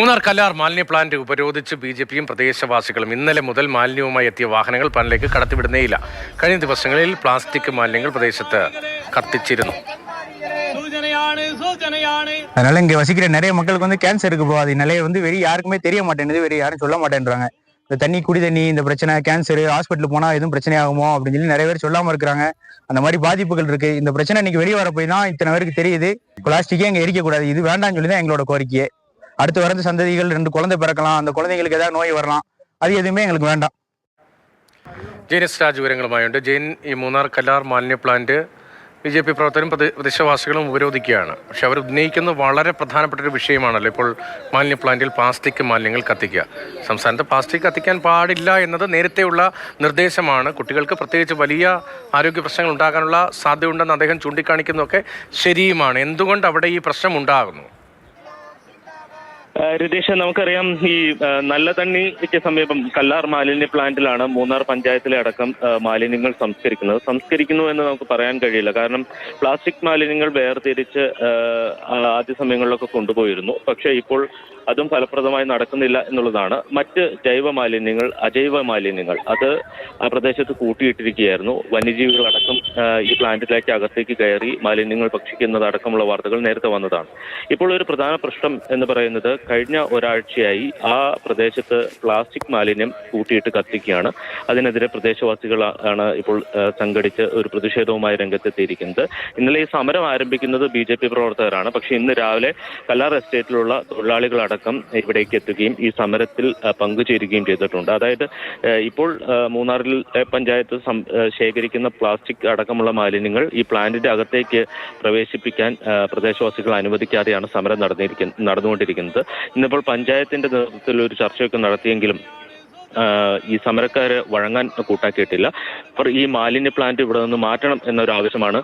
മൂന്നാർ കല്ലാർ മാലിന്യ പ്ലാന്റ് ഉപരോധിച്ച് ബി.ജെ.പിയും പ്രദേശവാസികളും ഇന്നലെ മുതൽ മാലിന്യവുമായി എത്തിയ വാഹനങ്ങൾ പ്ലാന്റിലേക്ക് കടത്തിവിടുന്നേയില്ല. കഴിഞ്ഞ ദിവസങ്ങളിൽ പ്ലാസ്റ്റിക് മാലിന്യങ്ങൾ പ്രദേശത്ത് കത്തിച്ചിരുന്നു. அதனால இங்க வசிக்கிற நிறைய மக்களுக்கு கேன்சர் இருக்கு ப்ரோ. அது நிலைய வெளியே யாருக்குமே தெரிய மாட்டேங்குது, வெளியே யாரும் சொல்ல மாட்டேன்றாங்க. இந்த தண்ணி, குடி தண்ணி, இந்த பிரச்சனை, கேன்சர், ஹாஸ்பிட்டல் போனா எதுவும் பிரச்சனை ஆகுமோ அப்படின்னு சொல்லி நிறைய பேர் சொல்லாம இருக்கிறாங்க. அந்த மாதிரி பாதிப்புகள் இருக்கு. இந்த பிரச்சனை இன்னைக்கு வெளியே வர போய் தான் இத்தனை பேருக்கு தெரியுது. பிளாஸ்டிக்கே இங்க எரிக்க கூடாது, இது வேண்டாம்னு சொல்லி தான் எங்களோட கோரிக்கையே. அடுத்து வரது சந்ததிகள் 2 குழந்தை பிறக்கலாம், அந்த குழந்தைங்களுக்கு ஏதாவது நோய் வரலாம், அது எதுவுமே எங்களுக்கு வேண்டாம். ജെയിൻ എസ് രാജ് വിവരങ്ങളുമായുണ്ട്. ജെയിൻ, ഈ മൂന്നാർ കല്ലാർ മാലിന്യ പ്ലാന്റ് ബി.ജെ.പി പ്രവർത്തകരും പ്രദേശവാസികളും ഉപരോധിക്കുകയാണ്. പക്ഷെ അവർ ഉന്നയിക്കുന്നത് വളരെ പ്രധാനപ്പെട്ട ഒരു വിഷയമാണല്ലോ. ഇപ്പോൾ മാലിന്യ പ്ലാന്റിൽ പ്ലാസ്റ്റിക് മാലിന്യങ്ങൾ കത്തിക്കുക. സംസ്ഥാനത്ത് പ്ലാസ്റ്റിക് കത്തിക്കാൻ പാടില്ല എന്നത് നേരത്തെയുള്ള നിർദ്ദേശമാണ്. കുട്ടികൾക്ക് പ്രത്യേകിച്ച് വലിയ ആരോഗ്യ പ്രശ്നങ്ങൾ ഉണ്ടാകാനുള്ള സാധ്യതയുണ്ടെന്ന് അദ്ദേഹം ചൂണ്ടിക്കാണിക്കുന്നതൊക്കെ ശരിയുമാണ്. എന്തുകൊണ്ട് അവിടെ ഈ പ്രശ്നം ഉണ്ടാകുന്നു? രതീഷ്, നമുക്കറിയാം, ഈ നല്ല തണ്ണിക്ക് സമീപം കല്ലാർ മാലിന്യ പ്ലാന്റിലാണ് മൂന്നാർ പഞ്ചായത്തിലെ അടക്കം മാലിന്യങ്ങൾ സംസ്കരിക്കുന്നു എന്ന് നമുക്ക് പറയാൻ കഴിയില്ല. കാരണം പ്ലാസ്റ്റിക് മാലിന്യങ്ങൾ വേർതിരിച്ച് ആദ്യ സമയങ്ങളിലൊക്കെ കൊണ്ടുപോയിരുന്നു. പക്ഷേ ഇപ്പോൾ അതും ഫലപ്രദമായി നടക്കുന്നില്ല എന്നുള്ളതാണ്. മറ്റ് ജൈവ മാലിന്യങ്ങൾ, അജൈവ മാലിന്യങ്ങൾ അത് ആ പ്രദേശത്ത് കൂട്ടിയിട്ടിരിക്കുകയായിരുന്നു. വന്യജീവികളടക്കം ഈ പ്ലാന്റിലേക്ക് അകത്തേക്ക് കയറി മാലിന്യങ്ങൾ ഭക്ഷിക്കുന്നതടക്കമുള്ള വാർത്തകൾ നേരത്തെ വന്നതാണ്. ഇപ്പോൾ ഒരു പ്രധാന പ്രശ്നം എന്ന് പറയുന്നത്, കഴിഞ്ഞ ഒരാഴ്ചയായി ആ പ്രദേശത്ത് പ്ലാസ്റ്റിക് മാലിന്യം കൂട്ടിയിട്ട് കത്തിക്കുകയാണ്. അതിനെതിരെ പ്രദേശവാസികളാണ് ഇപ്പോൾ സംഘടിച്ച് ഒരു പ്രതിഷേധവുമായി രംഗത്തെത്തിയിരിക്കുന്നത്. ഇന്നലെ ഈ സമരം ആരംഭിക്കുന്നത് ബി.ജെ.പി പ്രവർത്തകരാണ്. പക്ഷേ ഇന്ന് രാവിലെ കല്ലാർ എസ്റ്റേറ്റിലുള്ള തൊഴിലാളികളടക്കം ഇവിടേക്ക് എത്തുകയും ഈ സമരത്തിൽ പങ്കുചേരുകയും ചെയ്തിട്ടുണ്ട്. അതായത് ഇപ്പോൾ മൂന്നാറിൽ പഞ്ചായത്ത് ശേഖരിക്കുന്ന പ്ലാസ്റ്റിക് അടക്കമുള്ള മാലിന്യങ്ങൾ ഈ പ്ലാന്റിന്റെ അകത്തേക്ക് പ്രവേശിപ്പിക്കാൻ പ്രദേശവാസികൾ അനുവദിക്കാതെയാണ് സമരം നടന്നുകൊണ്ടിരിക്കുന്നത്. ഇന്നിപ്പോൾ പഞ്ചായത്തിന്റെ നേതൃത്വത്തിൽ ഒരു ചർച്ചയൊക്കെ നടത്തിയെങ്കിലും ഈ സമരക്കാരെ വഴങ്ങാൻ കൂട്ടാക്കിയിട്ടില്ല. അവർ ഈ മാലിന്യ പ്ലാന്റ് ഇവിടെ നിന്ന് മാറ്റണം എന്നൊരു ആവശ്യമാണ്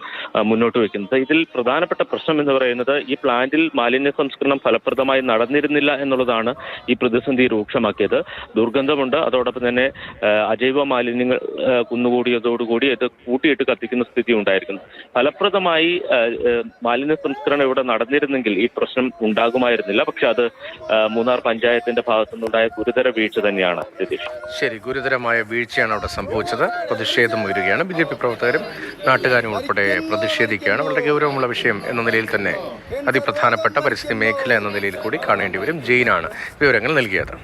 മുന്നോട്ട് വെക്കുന്നത്. ഇതിൽ പ്രധാനപ്പെട്ട പ്രശ്നം എന്ന് പറയുന്നത്, ഈ പ്ലാന്റിൽ മാലിന്യ സംസ്കരണം ഫലപ്രദമായി നടന്നിരുന്നില്ല എന്നുള്ളതാണ് ഈ പ്രതിസന്ധി രൂക്ഷമാക്കിയത്. ദുർഗന്ധമുണ്ട്, അതോടൊപ്പം തന്നെ അജൈവ മാലിന്യങ്ങൾ കുന്നുകൂടിയതോടുകൂടി ഇത് കൂട്ടിയിട്ട് കത്തിക്കുന്ന സ്ഥിതി ഉണ്ടായിരിക്കുന്നു. ഫലപ്രദമായി മാലിന്യ സംസ്കരണം ഇവിടെ നടന്നിരുന്നെങ്കിൽ ഈ പ്രശ്നം ഉണ്ടാകുമായിരുന്നില്ല. പക്ഷെ അത് മൂന്നാർ പഞ്ചായത്തിന്റെ ഭാഗത്തുനിന്നുണ്ടായ ഗുരുതര വീഴ്ച തന്നെയാണ്. ശരി, ഗുരുതരമായ വീഴ്ചയാണ് അവിടെ സംഭവിച്ചത്. പ്രതിഷേധം ഉയരുകയാണ്. ബി.ജെ.പി പ്രവർത്തകരും നാട്ടുകാരും ഉൾപ്പെടെ പ്രതിഷേധിക്കുകയാണ്. വളരെ ഗൗരവമുള്ള വിഷയം എന്ന നിലയിൽ തന്നെ അതിപ്രധാനപ്പെട്ട പരിസ്ഥിതി മേഖല എന്ന നിലയിൽ കൂടി കാണേണ്ടി വരും. ജെയിനാണ് വിവരങ്ങൾ നൽകിയത്.